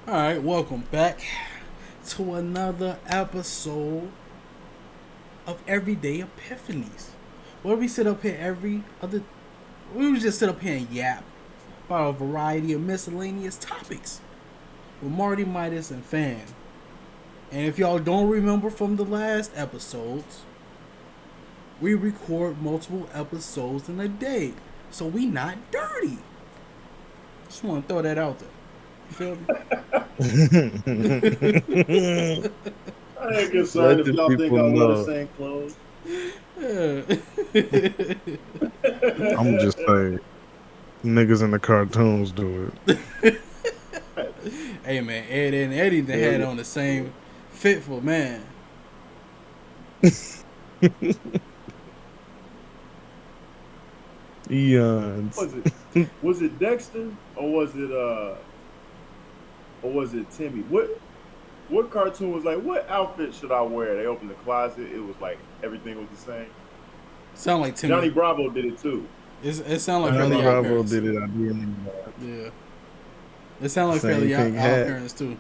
Alright, welcome back to another episode of Everyday Epiphanies. Where we sit up here we just sit up here and yap about a variety of miscellaneous topics with Marty, Midas, and Phan. And if y'all don't remember from the last episodes, we record multiple episodes in a day. So we not dirty. Just want to throw that out there. You feel me? I ain't concerned Let if the y'all think people I wear the know. same clothes. I'm just saying, niggas in the cartoons do Hey man, Ed and Eddie they had on the same fitful man. it. Eons. Was it Dexter or was it Timmy? What cartoon was like, what outfit should I wear? They opened the closet, it was like everything was the same. Sound like Timmy. Johnny Bravo did it too. It sound like Johnny Fairly Odd Bravo Parents. did it. I did Yeah, it sound like Same Fairly pink Odd hat. Parents too.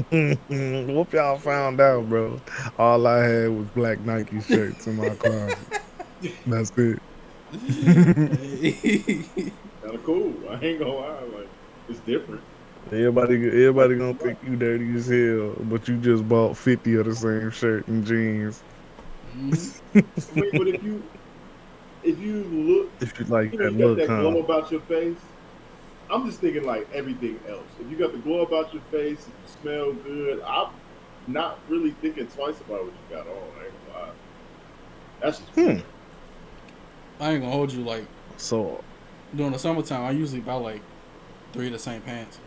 Hope y'all found out, bro. All I had was black Nike shirts in my closet. That's it. Kind of cool. I ain't gonna lie, like it's different. Everybody gonna think you dirty as hell, but you just bought 50 of the same shirt and jeans. I mean, but if you look, If you like you that got look, that huh? glow about your face. I'm just thinking like everything else. If you got the glow about your face, if you smell good, I'm not really thinking twice about what you got on. I ain't gonna lie. That's just me. I ain't gonna hold you like So during the summertime. I usually buy like 3 of the same pants.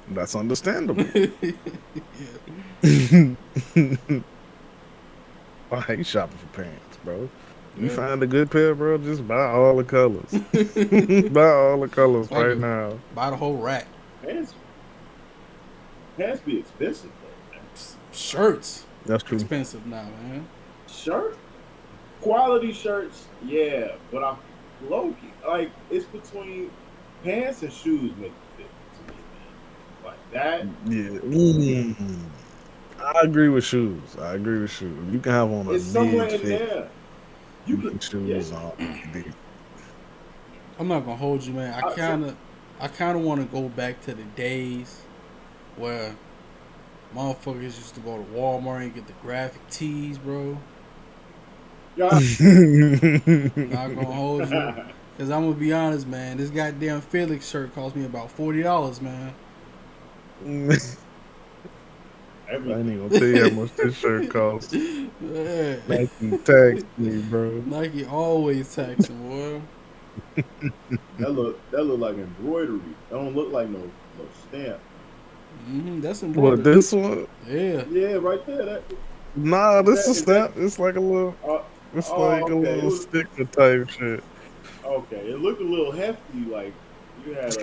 that's understandable. Yeah. I hate shopping for pants, bro. You Yeah. find a good pair, bro, just buy all the colors. Buy all the colors Fuck right it. now. Buy the whole rack. Pants, pants be expensive though, man. Shirts That's true. expensive now, man. Shirt, quality shirts, yeah, but I'm low key. Like it's between pants and shoes make it fit to me, man. Like that. Yeah. I agree with shoes. You can have on a It's somewhere mid in fit there. You can, yeah. shoes on. I'm not gonna hold you, man. So, I kind of want to go back to the days where motherfuckers used to go to Walmart and get the graphic tees, bro. yeah, Not gonna hold you, cause I'm gonna be honest, man. This goddamn Felix shirt cost me about $40, man. I ain't everything. gonna tell you how much this shirt costs. Yeah. Nike tax me, bro. Nike always taxing, boy. That look like embroidery. That don't look like no stamp. That's What, embroidered. this one? Yeah. Yeah, right there. Nah, this is Is that? snap. It's like a little. Uh, It's oh, like a okay. little sticker type shit. Okay. It looked a little hefty. Like you had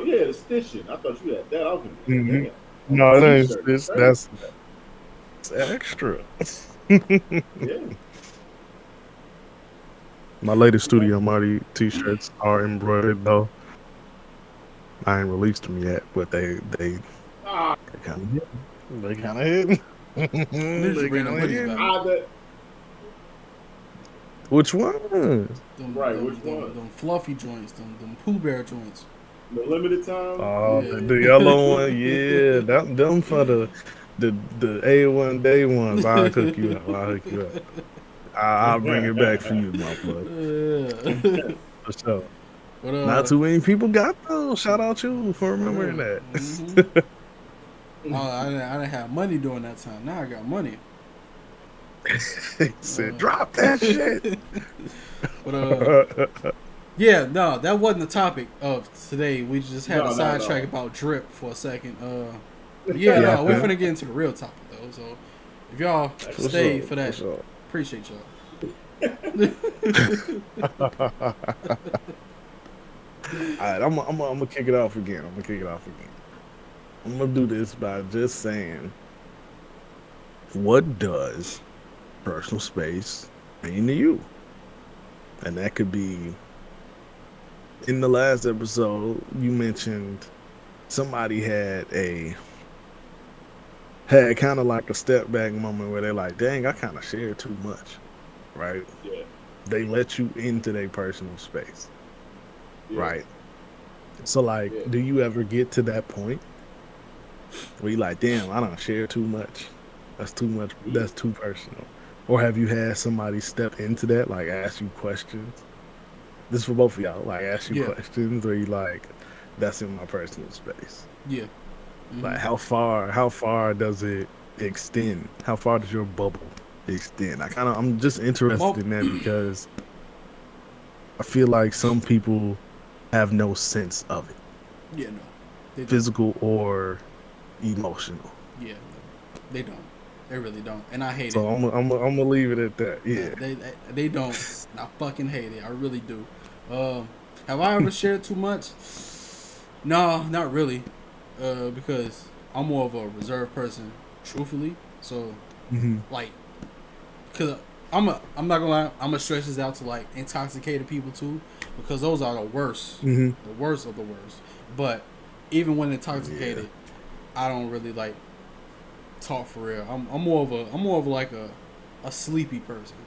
yeah, the stitching. I thought you had that. I was gonna be like, hmm damn. On No, a it ain't. t-shirt, it's This crazy. that's extra. Yeah. My latest Yeah. Studio Marty t-shirts are embroidered though. I ain't released them yet, but Ah, they kind of hit. They kind of hit. When did you They bring them kind of hoodies hit. back? that Which one? right. Which one? Them fluffy joints, them Pooh Bear joints. The limited time. Oh, Yeah. the yellow one. Yeah, them for the A1 day ones. I'll hook you up. I'll hook you up. I'll bring it back for you, my boy. Yeah. For sure. But Not too many people got those. Shout out you for remembering yeah. that. I didn't have money during that time. Now I got money. He said, drop that shit. But yeah, no, that wasn't the topic of today. We just had a No, not at sidetrack all. about drip for a second. But yeah, Yeah, no, we're finna get into the real topic though. So if y'all for stay sure, for that, for sure. appreciate y'all. All right, I'm gonna kick it off again. I'm gonna do this by just saying, what does personal space mean to you. And that could be, in the last episode, you mentioned somebody had kind of like a step back moment where they're like, dang, I kind of shared too much, right? Yeah. They let you into their personal space, Yeah. right? So, like, Yeah. do you ever get to that point where you're like, damn, I don't share too much? That's too much. That's too personal. Or have you had somebody step into that, like ask you questions? This is for both of y'all. Like, ask you Yeah. questions, or you like, that's in my personal space. Yeah. Like, how far does it extend? How far does your bubble extend? I'm just interested in that because I feel like some people have no sense of it, Yeah, no. They don't. physical or emotional. Yeah, they don't. They really don't, and I hate So it. I'm gonna leave it at that. Yeah. They don't. I fucking hate it. I really do. Have I ever shared too much? No, not really. Because I'm more of a reserved person, truthfully. So, like, cause I'm not gonna lie. I'm gonna stretch this out to like intoxicated people too, because those are the worst, the worst of the worst. But even when intoxicated, I don't really like talk for real. I'm more of like a sleepy person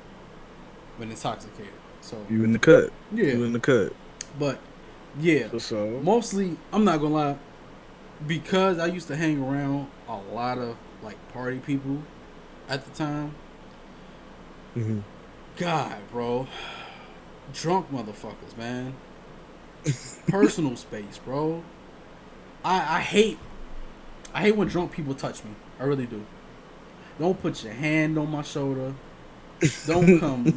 when intoxicated. So You in the cut. yeah, You in the cut. but yeah, For sure. mostly I'm not gonna lie, because I used to hang around a lot of like party people at the time. God, bro, drunk motherfuckers, man. Personal space, bro. I hate when drunk people touch me. I really do. Don't put your hand on my shoulder. Don't come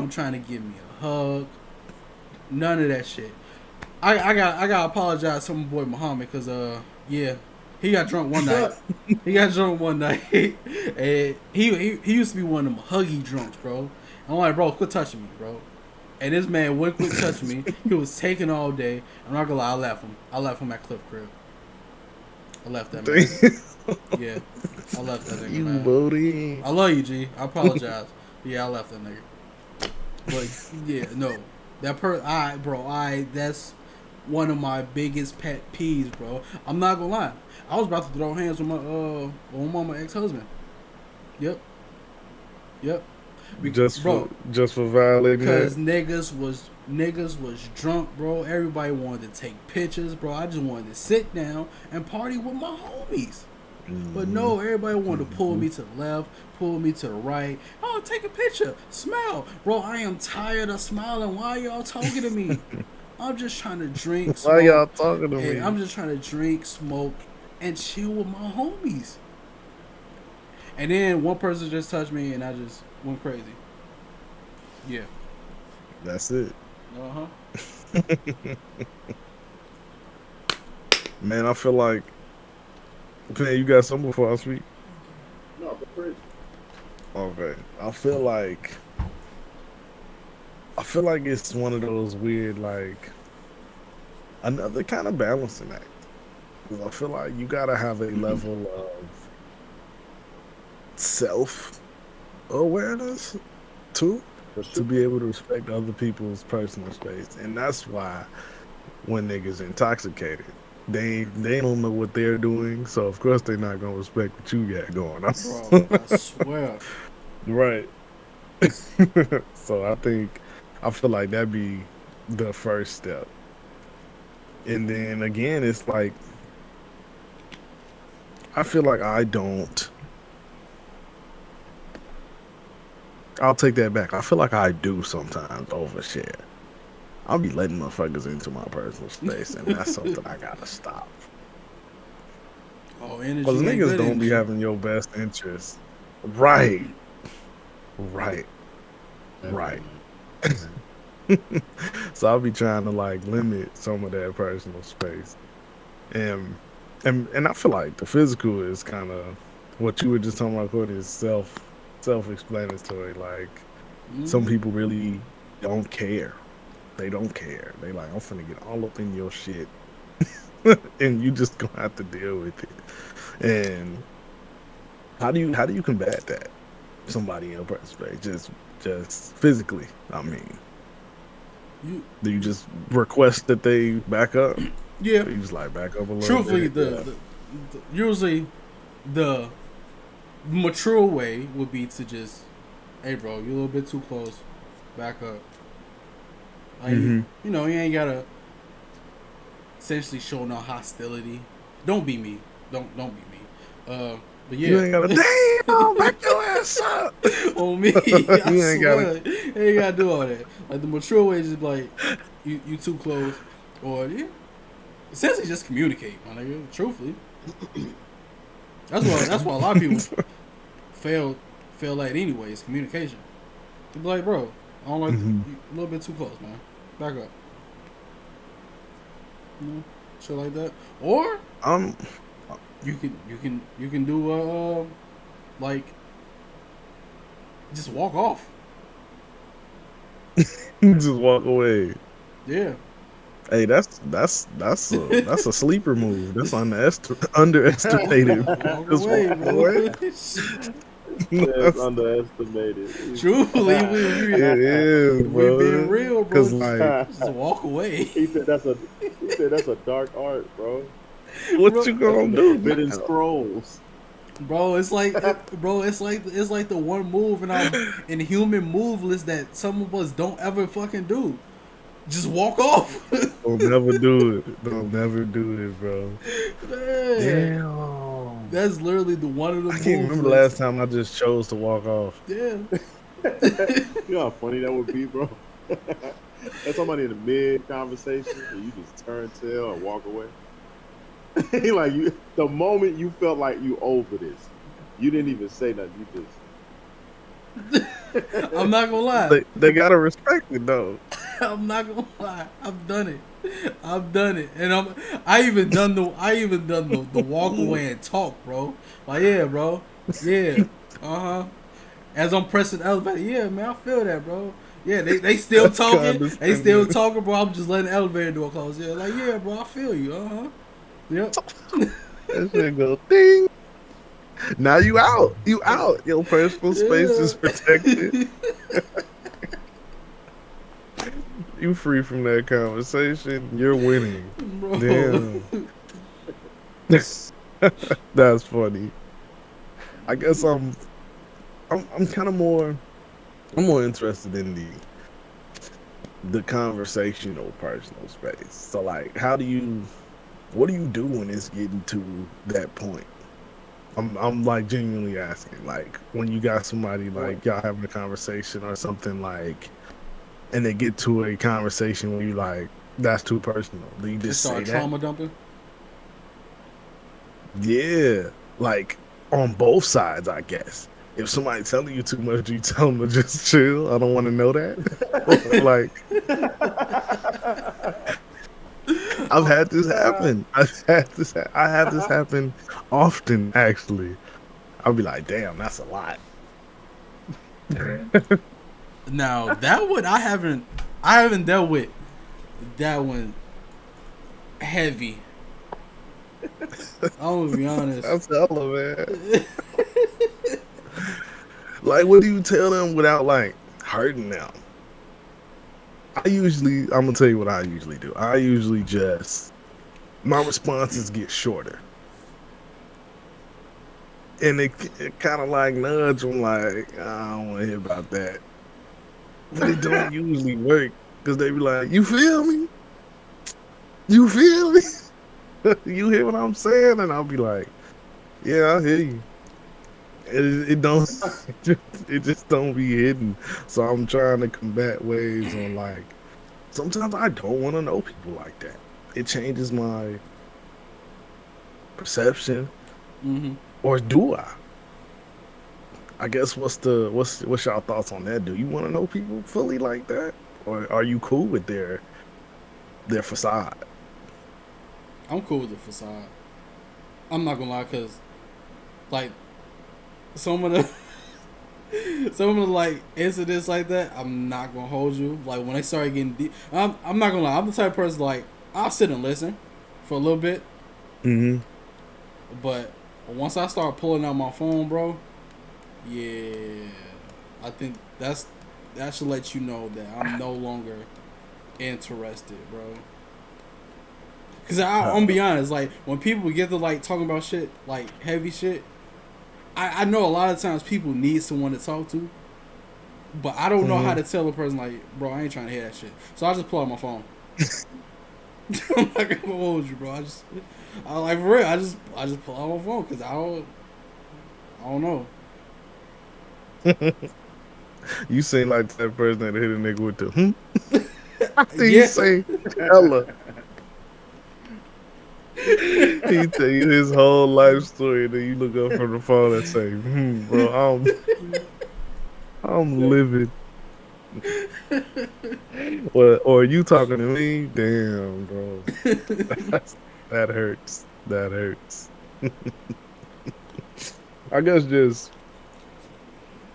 trying to give me a hug. None of that shit. I gotta apologize to my boy Muhammad because yeah, he got drunk one night. And he used to be one of them huggy drunks, bro. I'm like, bro, quit touching me, bro. And this man wouldn't quit touching me. He was taking all day. I'm not gonna lie, I left him at Cliff Crib. I left that man. Yeah, I left that nigga, man. Buddy. I love you, G. I apologize. Yeah, I left that nigga. But yeah, no, that's one of my biggest pet peeves, bro. I'm not gonna lie. I was about to throw hands with my ex-husband. Yep. Just for violating because that. niggas was drunk, bro. Everybody wanted to take pictures, bro. I just wanted to sit down and party with my homies. But no, everybody wanted to pull me to the left, pull me to the right. Oh, take a picture, smile, bro. I am tired of smiling. Why y'all talking to me? I'm just trying to drink. Smoke, Why y'all talking to me? I'm just trying to drink, smoke, and chill with my homies. And then one person just touched me, and I just went crazy. Yeah. That's it. Man, I feel like. Phan, you got something before I speak? No, go crazy. Okay. I feel like it's one of those weird, like, another kind of balancing act. 'Cause I feel like you gotta have a level of self-awareness too, to be able to respect other people's personal space. And that's why when niggas intoxicated, they don't know what they're doing, so of course they're not gonna respect what you got going on. Bro, I swear. Right. So I feel like that'd be the first step. And then again, it's like, I feel like I'll take that back. I feel like I do sometimes overshare. I'll be letting motherfuckers into my personal space, and that's something I gotta stop. Oh, energy. Because niggas don't be having your best interest. Right. So I'll be trying to like limit some of that personal space. And I feel like the physical is kind of what you were just talking about, Courtney, is self-explanatory. Like, some people really don't care. They don't care. They like, I'm finna get all up in your shit. And you just gonna have to deal with it. And how do you combat that? Somebody in your personal space, just just physically? I mean, You, do you just request that they back up? yeah. Or you just like back up a little Truthfully, bit? the usually the mature way would be to just, hey, bro, you a little bit too close, back up. Like, you know, you ain't gotta essentially show no hostility. Don't be me. Don't be me. But yeah, You ain't gotta damn back your ass up on me. I You ain't swear, you ain't gotta do all that. Like the mature way is just like you too close, or yeah, essentially just communicate, my nigga. Truthfully, that's why a lot of people fail at anyways. Communication. They be like, bro, I don't like you a little bit too close, man. Back up. You know, shit like that. Or you can do like just walk off. just walk away. Yeah. Hey, that's a sleeper move. That's underestimated. Walk Just away, walk bro. away. That's underestimated. Truthfully, It is, we bro. being real, bro. Cause like, Just walk away. He said that's a dark art, bro. what Bro, you That's gonna in the do? Forbidden Scrolls. Bro, it's like the one move in human move list that some of us don't ever fucking do. Just walk off. Don't never do it. Don't never do it, bro. Man, Damn. that's literally the one of the I moves. can't remember the last time I just chose to walk off. Yeah. You know how funny that would be, bro? That's somebody in a mid conversation and you just turn tail and walk away. Like the moment you felt like you over this, you didn't even say nothing. You just I'm not gonna lie. They gotta respect it though. I'm not gonna lie. I've done it, and I even done the walk away and talk, bro. Like, yeah, bro, yeah, As I'm pressing the elevator, yeah, man, I feel that, bro. Yeah, they still talking, bro. I'm just letting the elevator door close. Yeah, like, yeah, bro, I feel you. Yep. That shit go ding. Now you out. You out. Your personal space is protected. You free from that conversation. You're winning. Bro. Damn. That's funny. I guess I'm kind of more interested in the conversational personal space. So like, what do you do when it's getting to that point? I'm like genuinely asking, like when you got somebody like y'all having a conversation or something like, and they get to a conversation where you like, that's too personal. Do you just start say trauma that? dumping? Yeah, like on both sides, I guess. If somebody telling you too much, you tell them to just chill. I don't want to know that. Like, I've had this happen. I have this happen often, actually. I'll be like, damn, that's a lot. Now that one I haven't dealt with that one heavy. I'm gonna be honest. That's hella, man. Like, what do you tell them without like hurting them? I'm gonna tell you what I usually do. I usually my responses get shorter. And it kind of like nudge them like, I don't want to hear about that. But it don't usually work because they be like, you feel me? You feel me? You hear what I'm saying? And I'll be like, yeah, I hear you. It don't, it just don't be hidden. So I'm trying to combat ways on like, sometimes I don't want to know people like that. It changes my perception. Mm-hmm. Or do I? I guess what's y'all thoughts on that? Do you want to know people fully like that, or are you cool with their facade? I'm cool with the facade. I'm not gonna lie, cause like some of the like incidents like that, I'm not gonna hold you. Like when they started getting deep, I'm not gonna lie. I'm the type of person like I'll sit and listen for a little bit. Mm-hmm. But once I start pulling out my phone, bro, yeah, I think that's that should let you know that I'm no longer interested, bro. Cause I'm gonna be honest, like when people get to like talking about shit, like heavy shit, I know a lot of times people need someone to talk to, but I don't know how to tell a person like, bro, I ain't trying to hear that shit. So I just pull out my phone. I'm not gonna hold you, bro. I like for real. I just pull out my phone because I don't know. You seem like that person that hit a nigga with the After Yeah. you say hella. He tell you his whole life story, then you look up from the phone and say, bro, I'm living. Or you talking to me? Damn, bro. That hurts. That hurts. I guess just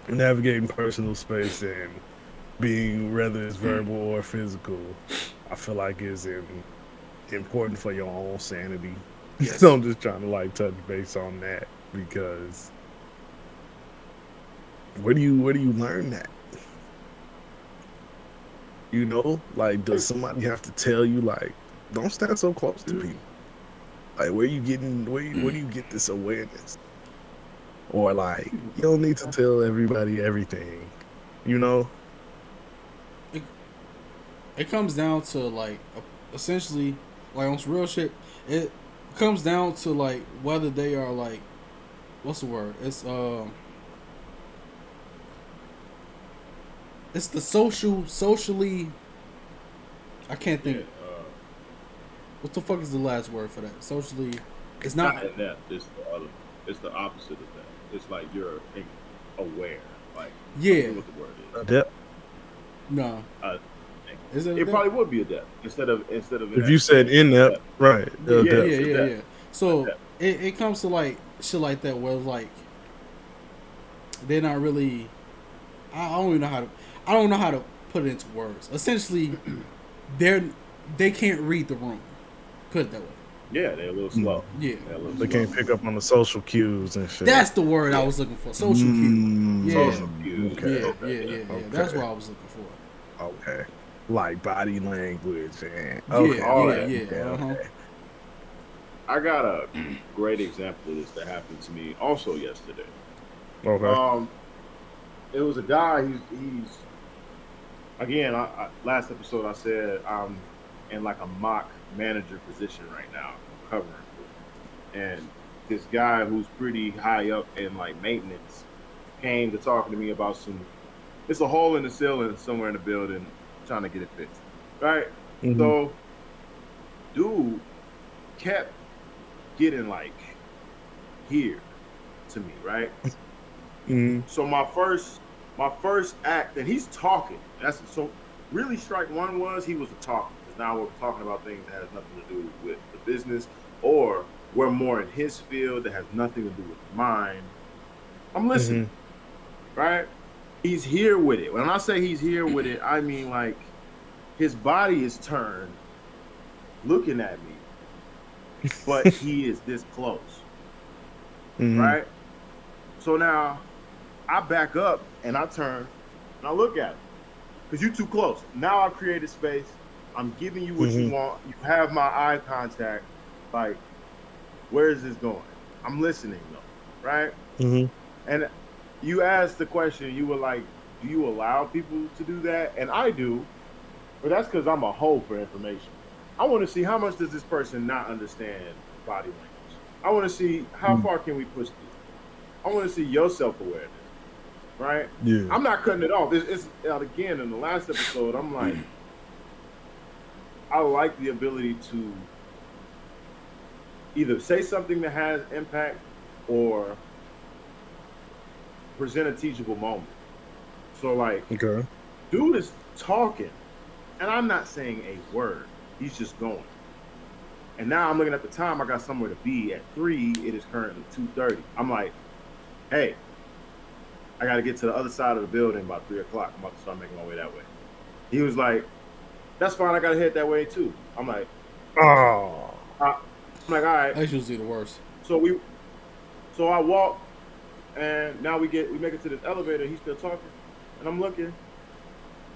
navigating personal space and being, whether it's verbal or physical, I feel like is important for your own sanity. Yes. So I'm just trying to like touch base on that because where do you learn that? You know, like does somebody have to tell you like don't stand so close to people? Like where do you get this awareness? Or like you don't need to tell everybody everything, you know? It comes down to like essentially like on some real shit. It comes down to like whether they are like what's the word? It's the socially. I can't think. Yeah, what the fuck is the last word for that? Socially, it's not inept. It's the other. It's the opposite of that. It's like you're aware. Like yeah, what the word is. Adept. No. Is it probably would be adept instead of if you said inept, right? Yeah. So it comes to like shit like that where like they're not really. I don't know how to put it into words. Essentially, they can't read the room. Put it that way. Yeah, they're a little slow. Yeah, they can't pick up on the social cues and shit. That's the word I was looking for. Social cues. Yeah. Social cues. Okay. Yeah. Okay. That's what I was looking for. Okay. Like body language and Okay. I got a great example of this that happened to me also yesterday. Okay. It was a guy. He's again. I last episode I said I'm in like a mock manager position right now, covering for him. And this guy who's pretty high up in like maintenance came to talking to me about it's a hole in the ceiling somewhere in the building, trying to get it fixed. Right? Mm-hmm. So dude kept getting like here to me, right? Mm-hmm. So my first act, and he's talking. That's so really strike one was he was a talker. Because now we're talking about things that has nothing to do with the business, or we're more in his field that has nothing to do with mine. I'm listening, right? He's here with it. When I say he's here with it, I mean like his body is turned, looking at me, but he is this close, right? So now I back up and I turn and I look at him because you're too close. Now I've created space. I'm giving you what you want. You have my eye contact. Like, where is this going? I'm listening though, right? And you asked the question. You were like, "Do you allow people to do that?" And I do, but that's because I'm a hoe for information. I want to see how much does this person not understand body language. I want to see how far can we push this. I want to see your self-awareness, right? Yeah. I'm not cutting it off. It's again, in the last episode, I'm like, I like the ability to either say something that has impact or present a teachable moment. So like, dude is talking, and I'm not saying a word. He's just going. And now I'm looking at the time. I got somewhere to be at 3. It is currently 2:30. I'm like, hey, I got to get to the other side of the building by 3 o'clock. I'm about to start making my way that way. He was like, that's fine. I got to head that way too. I'm like, oh. I'm like, all right. That's usually the worst. So I walk, and now we make it to this elevator. He's still talking, and I'm looking,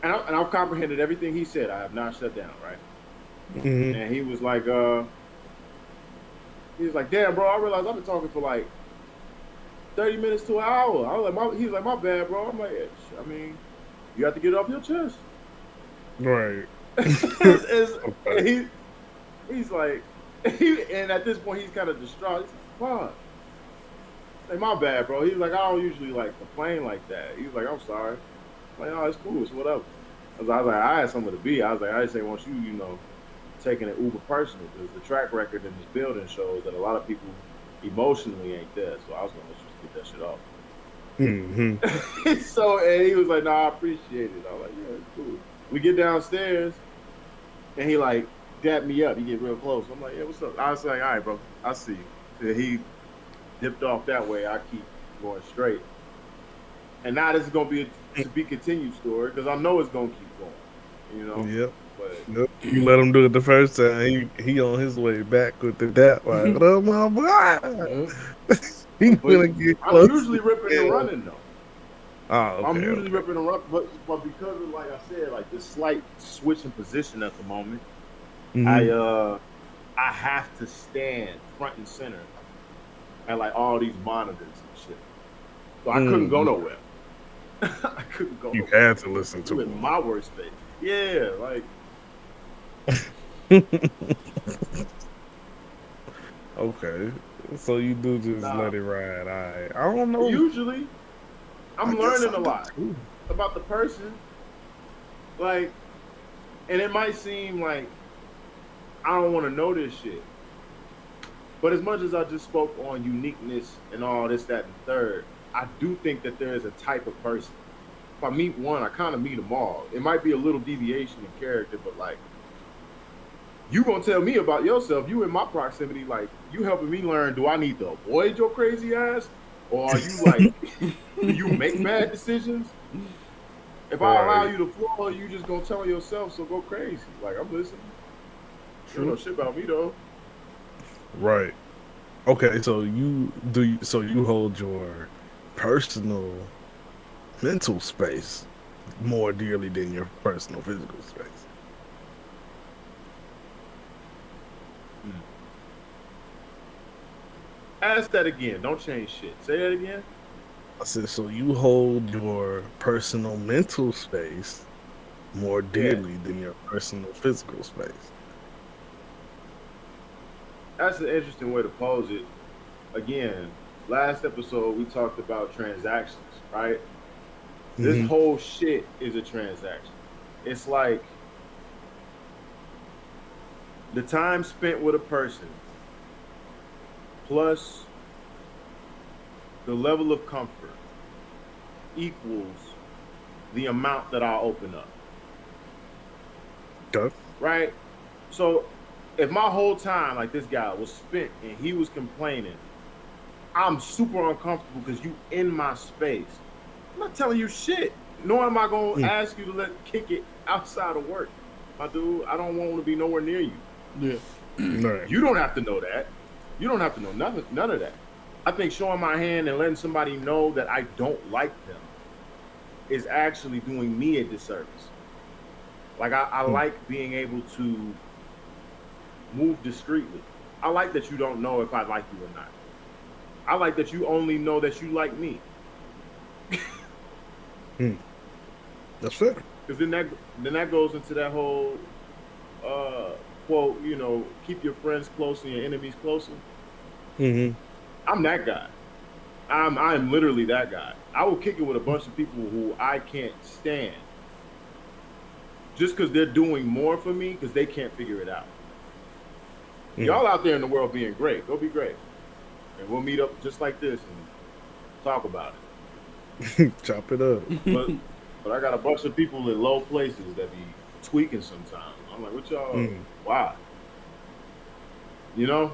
and I've comprehended everything he said. I have not shut down, right? Mm-hmm. And he was like, damn, bro, I realized I've been talking for like 30 minutes to an hour. I was like, he's like, my bad, bro. I'm like, I mean, you have to get it off your chest. Right. Okay. He's like, and at this point, he's kind of distraught. He's like, fuck. Like, my bad, bro. He's like, I don't usually like complain like that. He's like, I'm sorry. I'm like, oh, it's cool. It's whatever. I was like, I had something to be. I was like, I just didn't want you, taking it uber personal because the track record in this building shows that a lot of people emotionally ain't there. So I was gonna let you get that shit off. Mm-hmm. So and he was like, "No, I appreciate it." I was like, "Yeah, it's cool." We get downstairs, and he like dapped me up. He get real close. I'm like, "Yeah, what's up?" I was like, "All right, bro, I see you." And he dipped off that way. I keep going straight, and now this is gonna be a to be continued story because I know it's gonna keep going. Yep. But Yep. You let him do it the first time. He on his way back with that. Like, what up, my boy? He gonna get I'm close. usually ripping and running though. Oh, okay. I'm usually ripping and running, but because of like I said, like this slight switch in position at the moment, Mm-hmm. I have to stand front and center at like all these monitors and shit. So I couldn't go nowhere. I couldn't go You nowhere. had to listen to You in him. my workspace. Yeah, like Okay. So you do just nah. let it ride. I don't know. Usually I I'm guess learning I a do lot too. about the person. Like, and it might seem like I don't want to know this shit. But as much as I just spoke on uniqueness and all this, that, and third, I do think that there is a type of person. If I meet one, I kind of meet them all. It might be a little deviation in character, but like you gonna tell me about yourself. You in my proximity, like you helping me learn. Do I need to avoid your crazy ass, or are you like, do you make bad decisions? If I allow Right. you to flow, you just gonna tell yourself. So go crazy. Like I'm listening. You don't know True. shit about me though. Right. Okay, so you hold your personal mental space more dearly than your personal physical space. Mm. Ask that again. Don't change shit. Say that again. I said, so you hold your personal mental space more Yeah. dearly than your personal physical space. That's an interesting way to pose it. Again, last episode we talked about transactions, right? This Mm-hmm. whole shit is a transaction. It's like the time spent with a person plus the level of comfort equals the amount that I'll open up, Okay. right? So if my whole time, like this guy, was spent and he was complaining, I'm super uncomfortable because you in my space. I'm not telling you shit. Nor am I gonna Mm. ask you to let kick it outside of work. My dude, I don't want to be nowhere near you. Yeah. Right. You don't have to know that. You don't have to know nothing, none of that. I think showing my hand and letting somebody know that I don't like them is actually doing me a disservice. Like I Mm. like being able to move discreetly. I like that you don't know if I like you or not. I like that you only know that you like me. Mm. That's fair. Because then that goes into that whole uh quote, keep your friends close and your enemies closer. Mm-hmm. I'm that guy. I'm literally that guy. I will kick it with a bunch of people who I can't stand just because they're doing more for me because they can't figure it out. Mm. Y'all out there in the world being great, go be great, and we'll meet up just like this and talk about it. Chop it up. But I got a bunch of people in low places that be tweaking sometimes. I'm like, what y'all? Mm. Why? You know?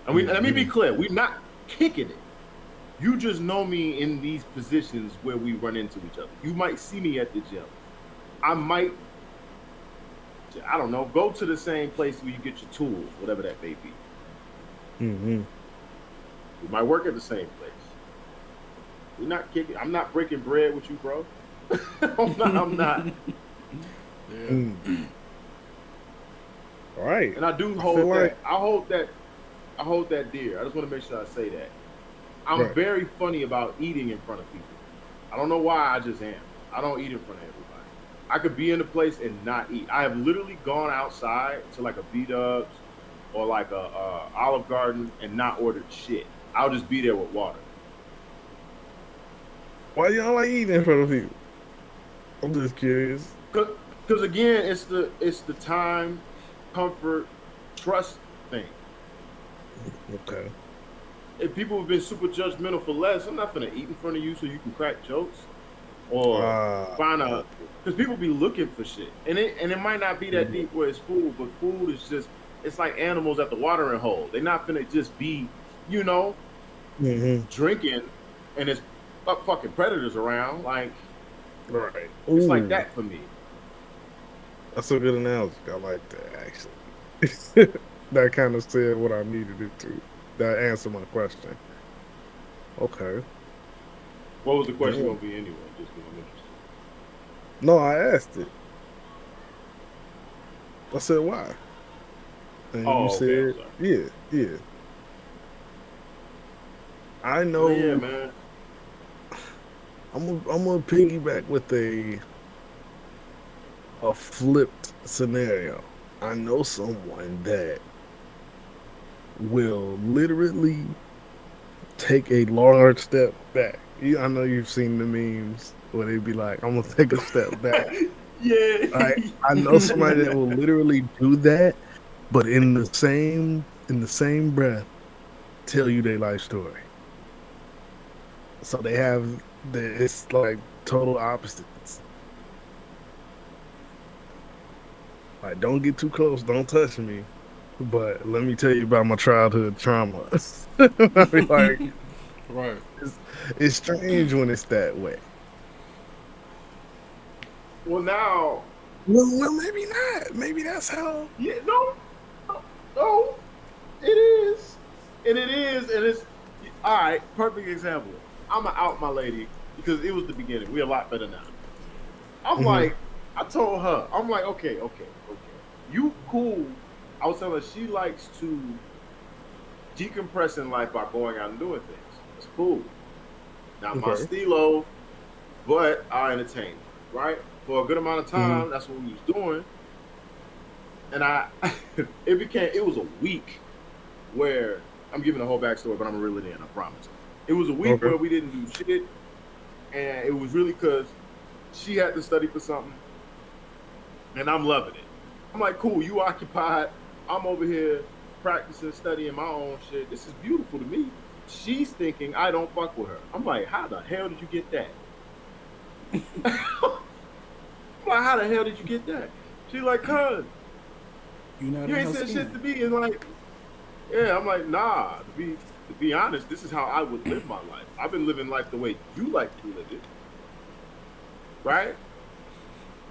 And let me be Mm-hmm. clear, we're not kicking it. You just know me in these positions where we run into each other. You might see me at the gym. I might, I don't know, go to the same place where you get your tools, whatever that may be. Mm-hmm. We might work at the same place. We're not kicking. I'm not breaking bread with you, bro. I'm not. Yeah. Mm. All right. And I do I feel hold like that. I hold that dear. I just want to make sure I say that. I'm right. very funny about eating in front of people. I don't know why, I just am. I don't eat in front of everybody. I could be in a place and not eat. I have literally gone outside to like a B-Dubs or like a Olive Garden and not ordered shit. I'll just be there with water. Why y'all like eating in front of people? I'm just curious. Because again, it's the time, comfort, trust thing. Okay. If people have been super judgmental for less, I'm not gonna eat in front of you so you can crack jokes or find a, because people be looking for shit, and it might not be that deep where it's food, but food is just, it's like animals at the watering hole. They're not gonna just be, you know, mm-hmm. drinking, and it's fucking predators around. Like Right. it's like Ooh, that for me. that's a good analogy. I like that actually. That kind of said what I needed it to. That answered my question. Okay. What was the question Damn. gonna be anyway? Just because I'm interested. No, I asked it. I said why, and you Oh, okay. I'm said sorry. yeah, yeah. I But yeah, know. man. I'm gonna piggyback with a flipped scenario. I know someone that will literally take a large step back. I know you've seen the memes where they be like, "I'm gonna take a step back." Yeah. Like I know somebody that will literally do that, but in the same breath, tell you their life story. So they have it's like total opposites. Like, don't get too close, don't touch me. But let me tell you about my childhood trauma. I mean, like Right. it's, it's strange when it's that way. Well, now, Well, maybe not. Maybe that's how. yeah, no, no, no, it is, and it's all right. Perfect example. I'm gonna out my lady because it was the beginning. We're a lot better now. I'm Hmm. like, I told her, I'm like, okay, okay, okay, you cool. I was telling her she likes to decompress in life by going out and doing things. That's cool. Not my Okay. stilo, but I entertain her, right? For a good amount of Hmm. time, that's what we was doing. And it was a week where, I'm giving a whole backstory, but I'm gonna reel it in, I promise. It was a week Okay. where we didn't do shit, and it was really because she had to study for something, and I'm loving it. I'm like, cool, you occupied. I'm over here practicing, studying my own shit. This is beautiful to me. She's thinking I don't fuck with her. I'm like, how the hell did you get that? I'm like, how the hell did you get that? She's like, cuz, You not you in ain't her said shit to skin. me. And like, yeah, I'm like, nah, to be honest, this is how I would live my life. I've been living life the way you like to live it, right?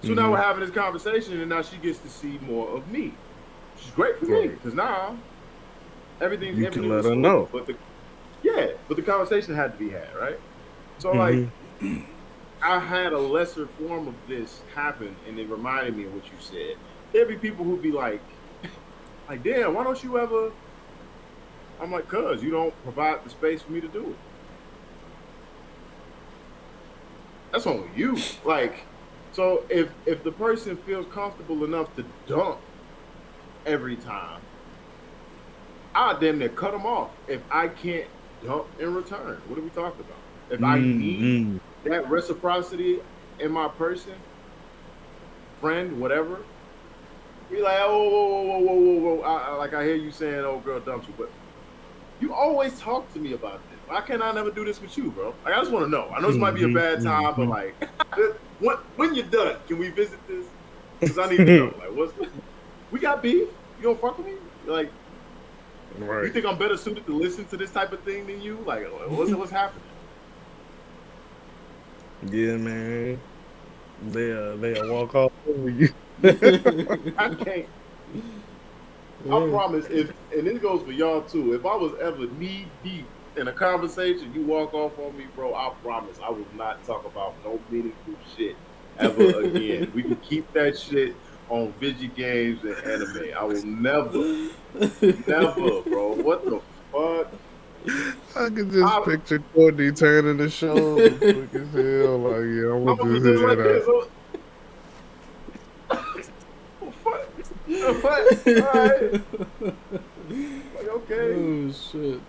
So now Hmm. we're having this conversation, and now she gets to see more of me. Which is great for me Right. because now You can everything let was her smooth. know. But the conversation had to be had, right? So like, Hmm. I had a lesser form of this happen, and it reminded me of what you said. There'd be people who'd be like, damn, why don't you ever? I'm like, cuz you don't provide the space for me to do it. That's on you. Like, so if the person feels comfortable enough to dump every time, I damn near cut them off if I can't dump in return. What are we talking about? If I need Hmm. that reciprocity in my person, friend, whatever, be like, oh, whoa, whoa, whoa, whoa, whoa, whoa. Like I hear you saying, "Oh, girl, dumped you," but you always talk to me about this. Why can't I never do this with you, bro? Like, I just want to know. I know this might be a Hmm. bad time, but Hmm. like, when you're done, can we visit this? Because I need to know. Like, we got beef? You don't fuck with me? Like, you Right. think I'm better suited to listen to this type of thing than you? Like, what's happening? Yeah, man. They'll walk all over you. I can't. I Yeah. promise. If and it goes for y'all too. If I was ever knee deep in a conversation, you walk off on me, bro, I promise I will not talk about no meaningful shit ever again. We can keep that shit on video games and anime. I will never, never, bro. What the fuck? I can just I, picture Courtney turning the shoulder quick as hell. Like, yeah, I'm I'm gonna gonna be just just head like out. this. What? What? All right. Like, okay. Oh shit.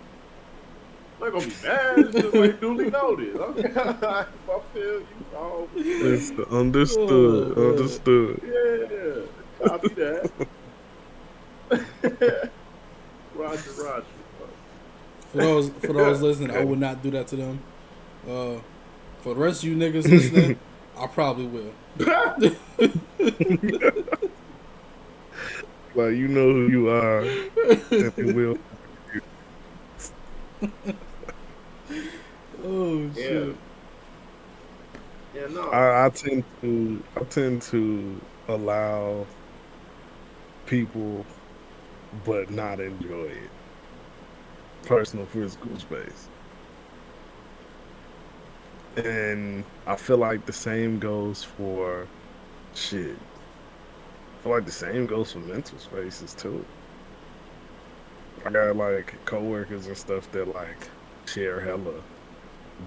I'm not gonna be mad. It's just like duly noted. Okay. If I feel you, oh, It's the Oh understood, man. understood. yeah. Copy that. Roger, Roger. For those listening, I would not do that to them. For the rest of you niggas listening, I probably will. Like, you know who you are, and it will. Oh Yeah. shit. Yeah, no. I tend to allow people, but not enjoy it. Personal physical space. And I feel like the same goes for shit. I feel like the same goes for mental spaces too. I got like coworkers and stuff that like share hella,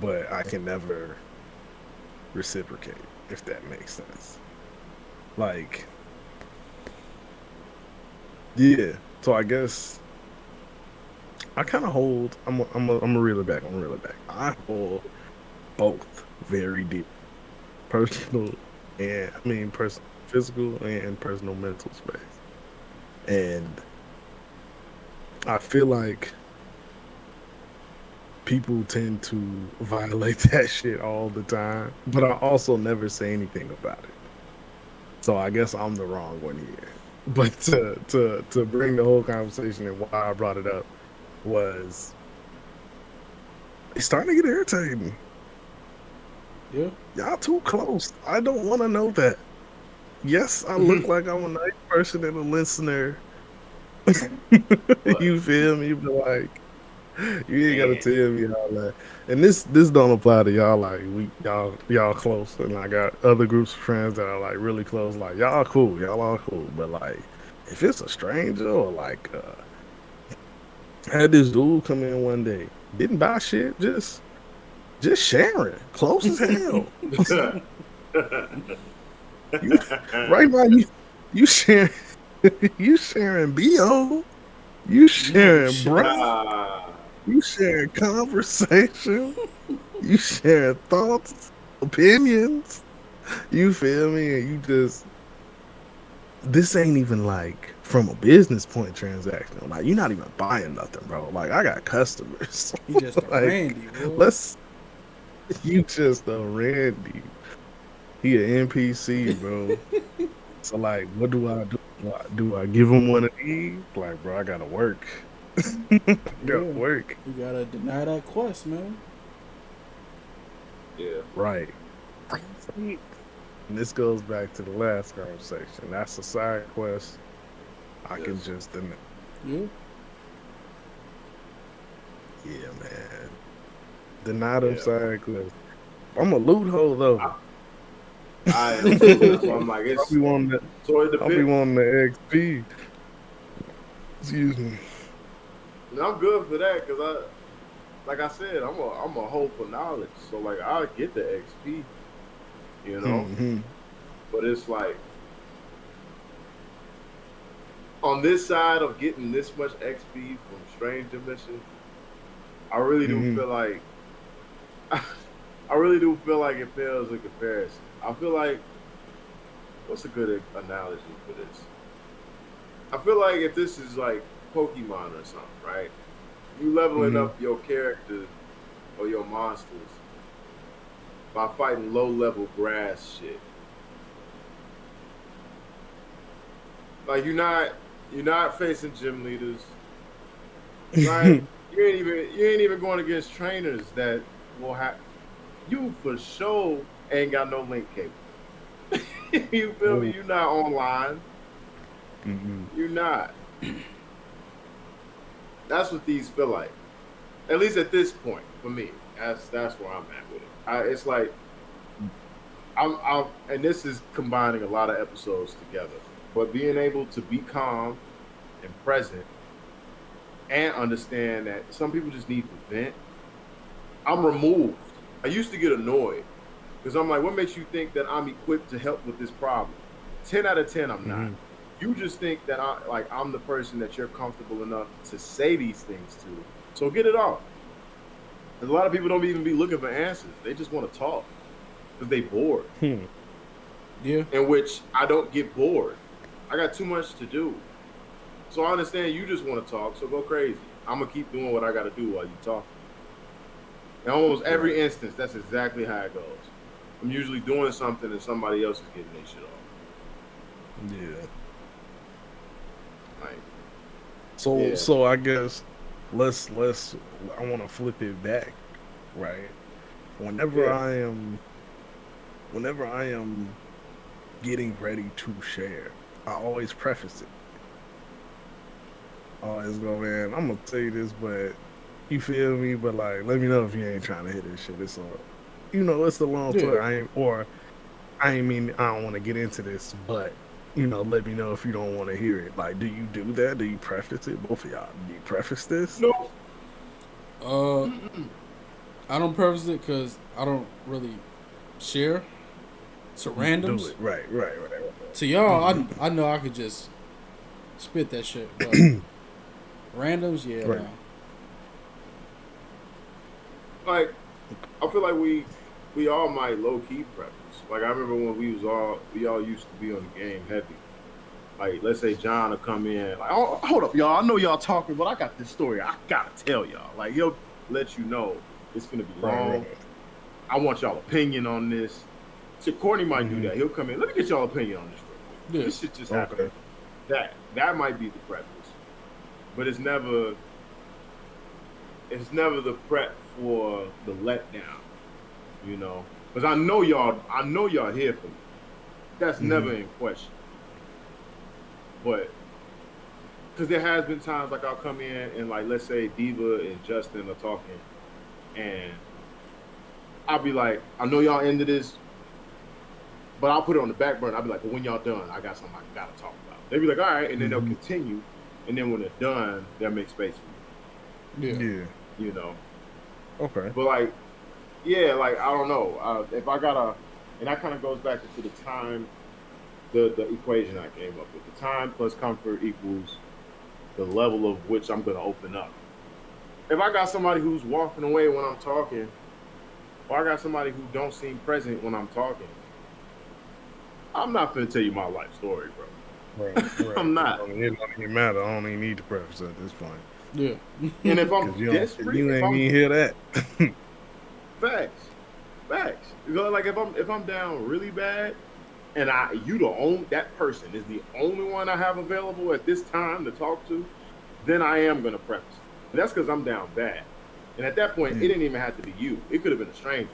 but I can never reciprocate, if that makes sense. Like, yeah. So I guess I kind of hold. I'm a reel it back. I'm a reel it back. I hold both very deep, personal and personal, physical and personal mental space. And I feel like people tend to violate that shit all the time, but I also never say anything about it. So I guess I'm the wrong one here. But to bring the whole conversation and why I brought it up was it's starting to get irritating. Yeah. Y'all too close. I don't want to know that. Yes, I look like I'm a nice person and a listener. You feel me? But like, you ain't gotta tell me all that. And this don't apply to y'all. Like y'all close, and I got other groups of friends that are like really close. Like y'all cool, y'all all cool. But like, if it's a stranger or like, had this dude come in one day, didn't buy shit, just sharing, close as hell. You, right now, you sharing, you sharing bo, you sharing shit. bro, you sharing conversation, you sharing thoughts, opinions. You feel me? And you just this ain't even like from a business point transaction. Like you're not even buying nothing, bro. Like I got customers. He just a Like Randy, bro. let's you just a Randy. He an NPC, bro. So like, what do I do? Do I give him one of these? Like, bro, I gotta work. Gotta Yeah. work. You gotta deny that quest, man. Yeah. Right. And this goes back to the last conversation. That's a side quest. I can just deny. Yeah. Yeah, man. Deny them side quests. I'm a loot hole though. I am too. That's why I'm like, it's I'll be wanting the XP. Excuse me. And I'm good for that because like I said, I'm a hoe for knowledge. So like I get the XP, you know. Mm-hmm. But it's like on this side of getting this much XP from stranger missions, I really do feel like I really do feel like it fails in comparison. I feel like what's a good analogy for this? I feel like if this is like Pokemon or something, right? You leveling up your characters or your monsters by fighting low level grass shit. Like you're not facing gym leaders, right? You ain't even going against trainers that will have you for sure ain't got no link cable. You feel me? You're not online. You're not. That's what these feel like. At least at this point, for me, that's where I'm at with it. It's like and this is combining a lot of episodes together, but being able to be calm and present and understand that some people just need to vent. I'm removed. I used to get annoyed because I'm like, what makes you think that I'm equipped to help with this problem? 10 out of 10, I'm not. You just think that I'm the person that you're comfortable enough to say these things to. So get it off. Because a lot of people don't even be looking for answers. They just want to talk because they bored. Yeah. In which I don't get bored. I got too much to do. So I understand you just want to talk, so go crazy. I'm going to keep doing what I got to do while you talk. In almost every instance, that's exactly how it goes. I'm usually doing something and somebody else is getting their shit off. Yeah. Like, so I guess let's I want to flip it back, right? Whenever I am getting ready to share, I always preface it. I always go, man, I'm gonna tell you this, but you feel me? But like, let me know if you ain't trying to hit this shit. It's it's a long story. I don't want to get into this, but let me know if you don't want to hear it. Like, do you do that? Do you preface it? Both of y'all, do you preface this? No. I don't preface it because I don't really share to randoms. Do it. Right. To y'all, I know I could just spit that shit. But randoms, yeah. Right. No. Like, I feel like we all might low key preface. Like, I remember when we all used to be on the game heavy. Like, let's say John will come in. Like, oh, hold up, y'all. I know y'all talking, but I got this story I gotta tell y'all. Like, he'll let you know it's gonna be long. Right. I want y'all opinion on this. So Courtney might do that. He'll come in. Let me get y'all opinion on this real quick. Yeah. This shit just happened. That might be the preface, but it's never the prep for the letdown. Because I know y'all here for me. That's never in question. But because there has been times like I'll come in and like, let's say Diva and Justin are talking, and I'll be like, I know y'all into this, but I'll put it on the back burner. I'll be like, but when y'all done, I got something I gotta talk about. They'll be like, all right, and then they'll continue, and then when they're done, they'll make space for me. Yeah. Okay. But like, like I don't know. If I gotta, and that kind of goes back into the time, the equation I came up with. The time plus comfort equals the level of which I'm gonna open up. If I got somebody who's walking away when I'm talking, or I got somebody who don't seem present when I'm talking, I'm not gonna tell you my life story, bro. Right. I'm not. It don't even matter. I don't even need to preface at this point. Yeah. And if I'm desperate, you ain't even hear that. Facts. Like if I'm down really bad, and that person is the only one I have available at this time to talk to, then I am gonna preface. And that's because I'm down bad. And at that point, it didn't even have to be you. It could have been a stranger.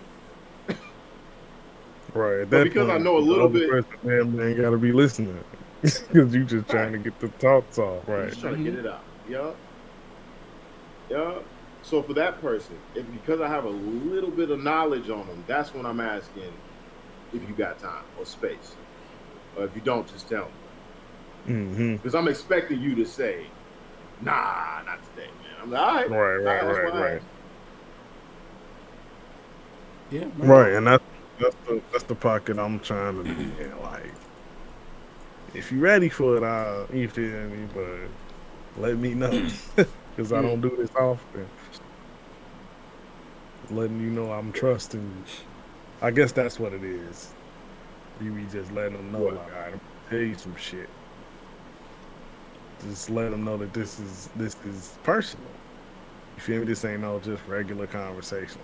Right. But because I know a little bit, man ain't gotta be listening because you just trying to get the thoughts off, right? Just trying to get it out. Yeah. So for that person, because I have a little bit of knowledge on them, that's when I'm asking if you got time or space, or if you don't, just tell me. Because I'm expecting you to say, "Nah, not today, man." I'm like, all right, right. Yeah. Man. Right, and that's the pocket I'm trying to be in. Like, if you're ready for it, you feel me? But let me know, because I don't do this often. Letting you know I'm trusting you. I guess that's what it is. You be just letting them know, like, all right, I'm gonna tell you some shit. Just let them know that this is personal. You feel me? This ain't no just regular conversation.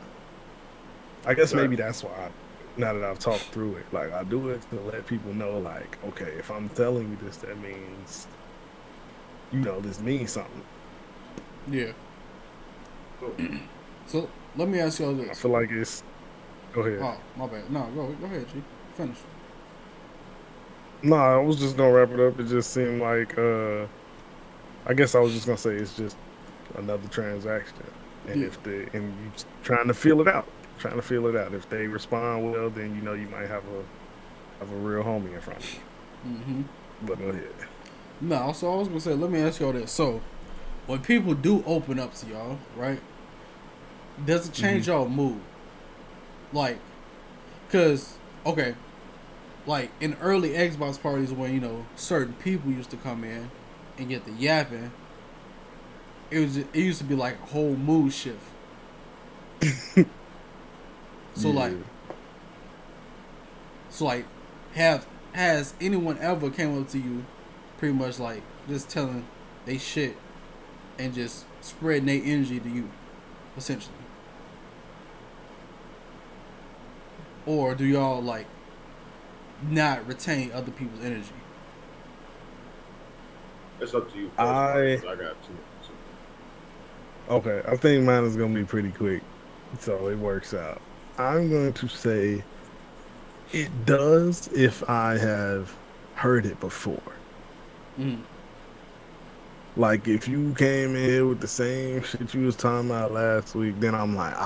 I guess maybe that's why, now that I've talked through it, like, I do it to let people know, like, okay, if I'm telling you this, that means, this means something. Yeah. So let me ask y'all this. I feel like it's. Go ahead. Oh, my bad. No, go ahead, G. Finish. No, I was just gonna wrap it up. It just seemed like I guess I was just gonna say it's just another transaction. and and you trying to feel it out, If they respond well, then you know you might have a real homie in front of you. Mm-hmm. But go ahead. No, so I was gonna say, let me ask y'all this. So, when people do open up to y'all, right? Does it change y'all mood? Like, cause okay, like in early Xbox parties when you know certain people used to come in and get the yapping, it used to be like a whole mood shift. So Yeah. like, has anyone ever came up to you, pretty much like just telling they shit and just spreading their energy to you, essentially? Or do y'all like not retain other people's energy? It's up to you. I got two. Okay, I think mine is gonna be pretty quick, so it works out. I'm going to say it does if I have heard it before. Mm. Like if you came in here with the same shit you was talking about last week, then I'm like,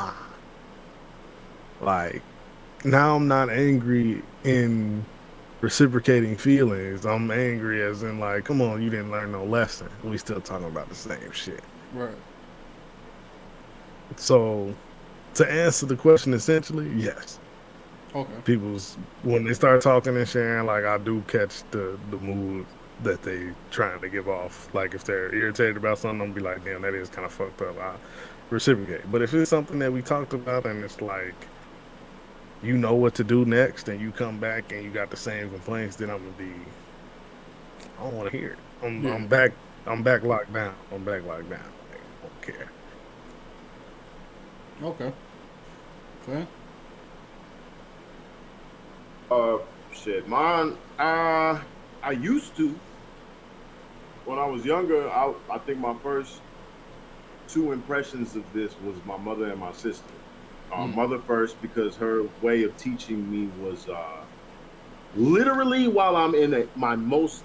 like now I'm not angry in reciprocating feelings. I'm angry as in like, come on, you didn't learn no lesson. We still talking about the same shit. Right. So to answer the question, essentially, yes. Okay. When they start talking and sharing, like I do catch the mood that they trying to give off. Like if they're irritated about something, I'm gonna be like, damn, that is kind of fucked up. I reciprocate. But if it's something that we talked about and it's like you know what to do next and you come back and you got the same complaints, then I'm gonna be I don't want to hear it. I'm back locked down. Like, I don't care. Okay. Okay. Shit, mine. I used to. When I was younger, I think my first two impressions of this was my mother and my sister. Mother first because her way of teaching me was literally while I'm in my most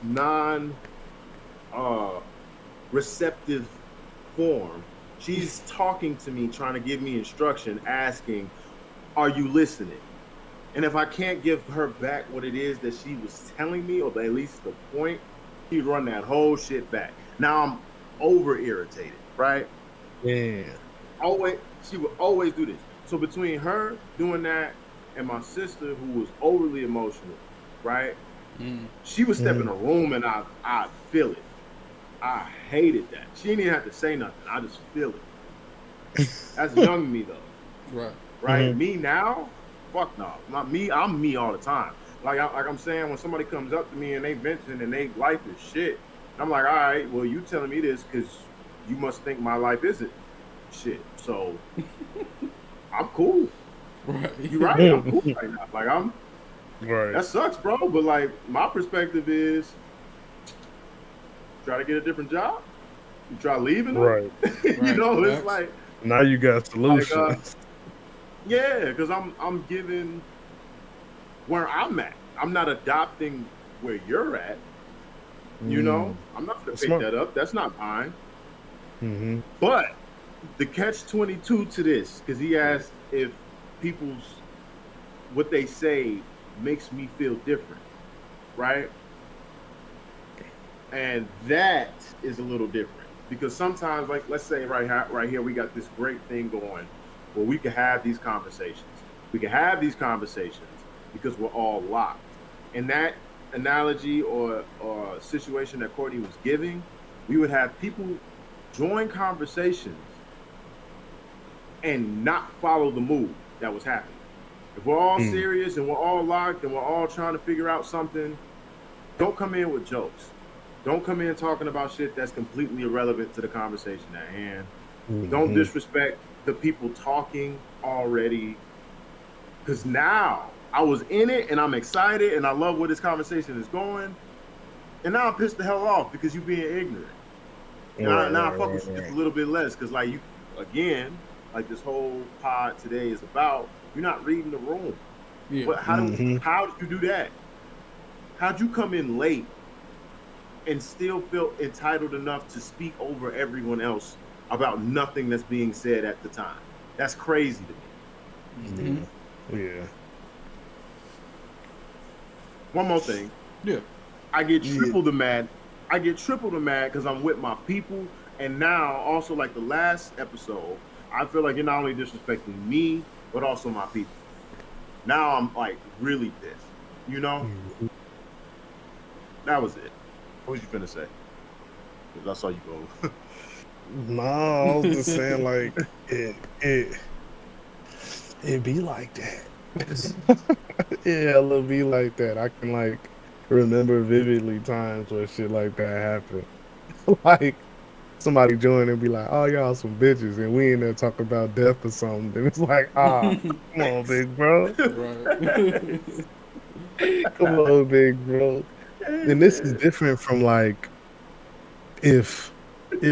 receptive form. She's talking to me, trying to give me instruction, asking, "Are you listening?" And if I can't give her back what it is that she was telling me, or at least the point, she'd run that whole shit back. Now I'm over irritated, right? Yeah. She would always do this. So between her doing that and my sister, who was overly emotional, right? She would step in a room and I'd feel it. I hated that. She didn't even have to say nothing. I just feel it. That's young me though. Right? Me now, fuck no. Not me. I'm me all the time. Like I'm saying, when somebody comes up to me and they venting and they life is shit, I'm like, all right, well, you telling me this because you must think my life isn't shit. So I'm cool. Right. You're right. I'm cool right now. Like I'm. Right. That sucks, bro. But like my perspective is, try to get a different job. You try leaving them. Right. You know, it's like now you got solutions. Yeah, because I'm giving where I'm at. I'm not adopting where you're at. You know, I'm not gonna pick that up. That's not mine. But the catch-22 to this, because he asked if people's what they say makes me feel different, right? And that is a little different because sometimes, like let's say right here, we got this great thing going where we can have these conversations. We can have these conversations because we're all locked. And that analogy or situation that Courtney was giving, we would have people join conversations and not follow the mood that was happening. If we're all serious and we're all locked and we're all trying to figure out something, don't come in with jokes. Don't come in talking about shit that's completely irrelevant to the conversation at hand. Don't disrespect the people talking already. Because now I was in it and I'm excited and I love where this conversation is going. And now I'm pissed the hell off because you're being ignorant. And I fuck with you just a little bit less because, like, you, again, like this whole pod today is about, you're not reading the room. Yeah. But how did you do that? How'd you come in late and still feel entitled enough to speak over everyone else about nothing that's being said at the time. That's crazy to me. Yeah. One more thing. Yeah. I get triple the mad. I get triple the mad because I'm with my people. And now, also, like the last episode, I feel like you're not only disrespecting me, but also my people. Now I'm like really pissed. You know? That was it. What was you finna say? Because I saw you go. No, I was just saying like it be like that. It'll be like that. I can like remember vividly times where shit like that happened. Like somebody join and be like, "Oh, y'all some bitches," and we in there talking about death or something. And it's like, come on, big bro. Right. Come on, big bro. And this is different from like if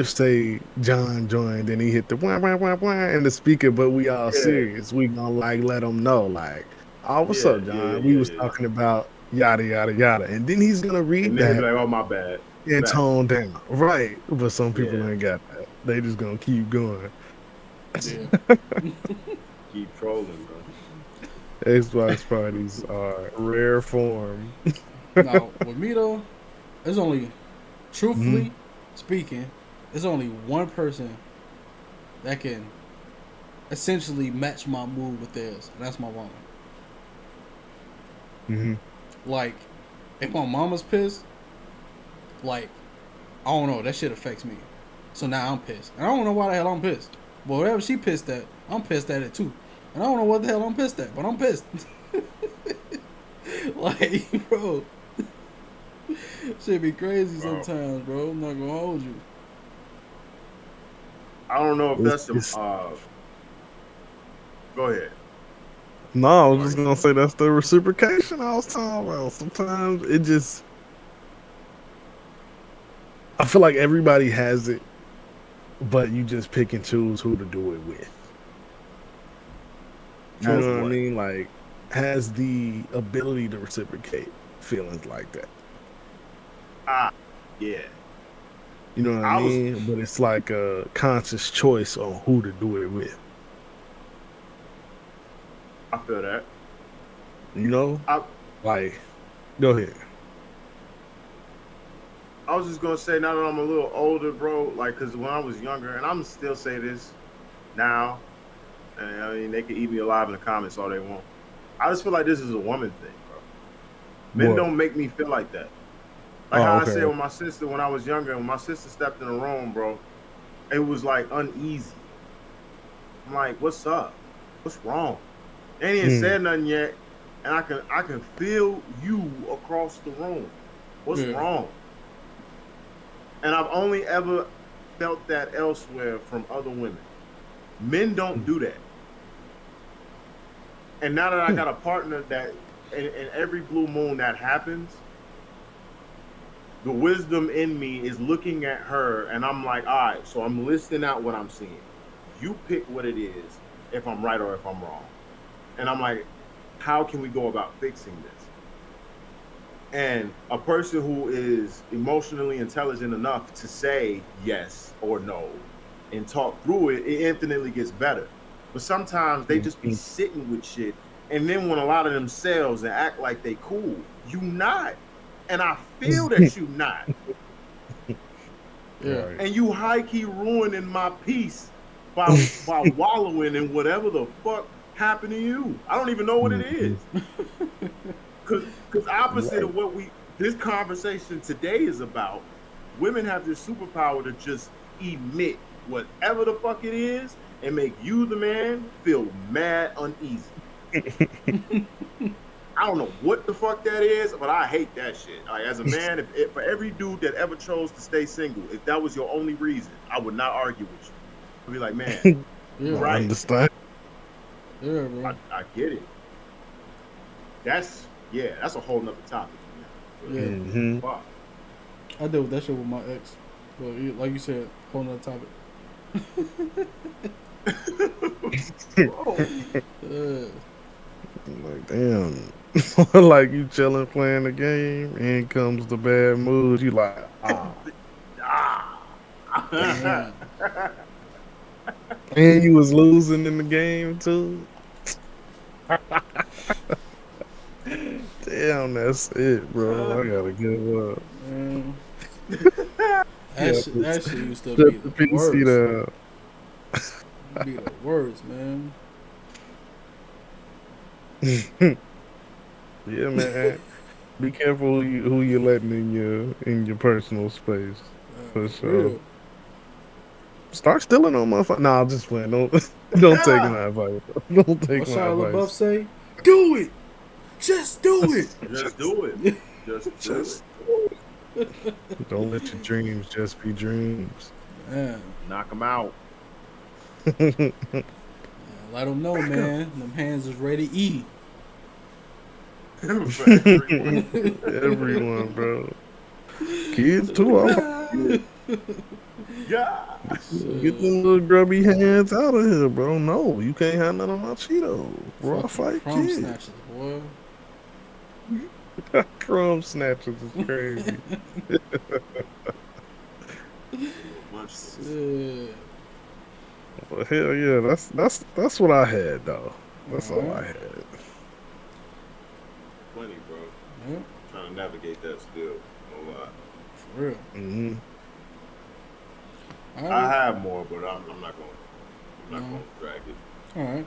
say John joined and he hit the wah wah wah wah in the speaker, but we all serious. We gonna like let him know, like, oh, what's up, John? We was talking about yada yada yada, and then he's gonna read And then that be like, oh, my bad. and Facts. tone down, right? But some people ain't got that. They just gonna keep going. Yeah. Keep trolling, bro. Xbox parties are rare form. Now, with me though, there's only, truthfully speaking, there's only one person that can essentially match my mood with theirs, and that's my mama. Like, if my mama's pissed, like, I don't know, that shit affects me. So now I'm pissed. And I don't know why the hell I'm pissed. But whatever she pissed at, I'm pissed at it too. And I don't know what the hell I'm pissed at, but I'm pissed. Like, bro, shit be crazy sometimes, bro. I'm not gonna hold you. I don't know if that's the. Go ahead. No, I was just gonna say that's the reciprocation I was talking about. Sometimes it just, I feel like everybody has it, but you just pick and choose who to do it with. You know what I mean? Like, has the ability to reciprocate feelings like that. Yeah. You know what I mean? But it's like a conscious choice on who to do it with. I feel that. You know? Like, go ahead. I was just gonna say, now that I'm a little older, bro, like, cause when I was younger, and I'm still say this now, and I mean, they can eat me alive in the comments all they want. I just feel like this is a woman thing, bro. Men don't make me feel like that. Like how I said with my sister when I was younger, when my sister stepped in the room, bro, it was like uneasy. I'm like, what's up? What's wrong? They ain't said nothing yet, and I can feel you across the room. What's wrong? And I've only ever felt that elsewhere from other women. Men don't do that. And now that I got a partner that, in every blue moon that happens, the wisdom in me is looking at her, and I'm like, all right, so I'm listing out what I'm seeing. You pick what it is, if I'm right or if I'm wrong. And I'm like, how can we go about fixing this? And a person who is emotionally intelligent enough to say yes or no and talk through it, it infinitely gets better. But sometimes they just be sitting with shit and then want a lot of themselves and act like they cool. You not. And I feel that you not. Yeah. And you high-key ruining my peace by wallowing in whatever the fuck happened to you. I don't even know what it is. Because opposite of what this conversation today is about, women have this superpower to just emit whatever the fuck it is and make you, the man, feel mad uneasy. I don't know what the fuck that is, but I hate that shit. Like, as a man, if for every dude that ever chose to stay single, if that was your only reason, I would not argue with you. I'd be like, man, right. I understand. Yeah, bro. I get it. That's a whole nother topic. Yeah. Wow. I dealt with that shit with my ex. But like you said, whole nother topic. Like, damn. Like, you chilling playing the game, in comes the bad mood. You like, And you was losing in the game too. Damn, that's it, bro. I gotta give up. Man, Yeah, that shit used to shut be the the PC worst. down. Be the worst, man. Yeah, man. Be careful who you're letting in your personal space. For For sure. real. Start stealing on motherfucker. Nah, I'm just playing. Don't take my advice. Don't take What my Shia LaBeouf advice. say? Do it. Just do it. Just do it. Just do it. Don't let your dreams just be dreams. Man, Knock them out. let them know, man. Them hands is ready to eat. For everyone. Everyone, bro. Kids too. Yeah. Get them little grubby hands out of here, bro. No, you can't have none of my Cheetos, bro. I Fucking fight crumb kids. snatchers, boy. Crumb snatchers is crazy. Shit. Well, hell yeah, that's what I had though. That's all I Alright. had. Plenty, bro. Yeah, Trying to navigate that still. No lie. for real. Mm-hmm. I Alright. have more, but I'm not gonna drag it. Alright.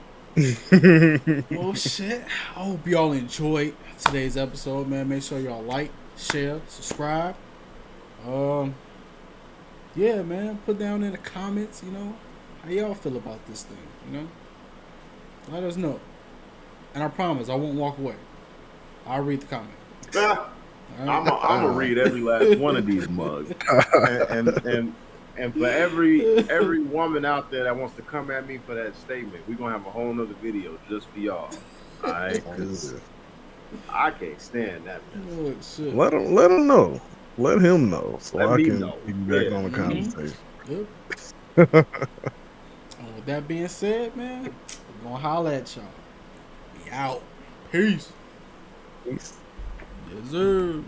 Well, shit. I hope y'all enjoyed today's episode, man. Make sure y'all like, share, subscribe. Yeah, man. Put down in the comments, how y'all feel about this thing, Let us know. And I promise, I won't walk away. I'll read the comment. I'm gonna read every last one of these mugs, and for every woman out there that wants to come at me for that statement, we're gonna have a whole nother video just for y'all. All right, because I can't stand that, man. Oh, shit. Let him know. Let him know so Let I me can know. get back Yeah. on the conversation. Yep. And with that being said, man, we're gonna holler at y'all. We out. Peace. Peace. Yes, sir.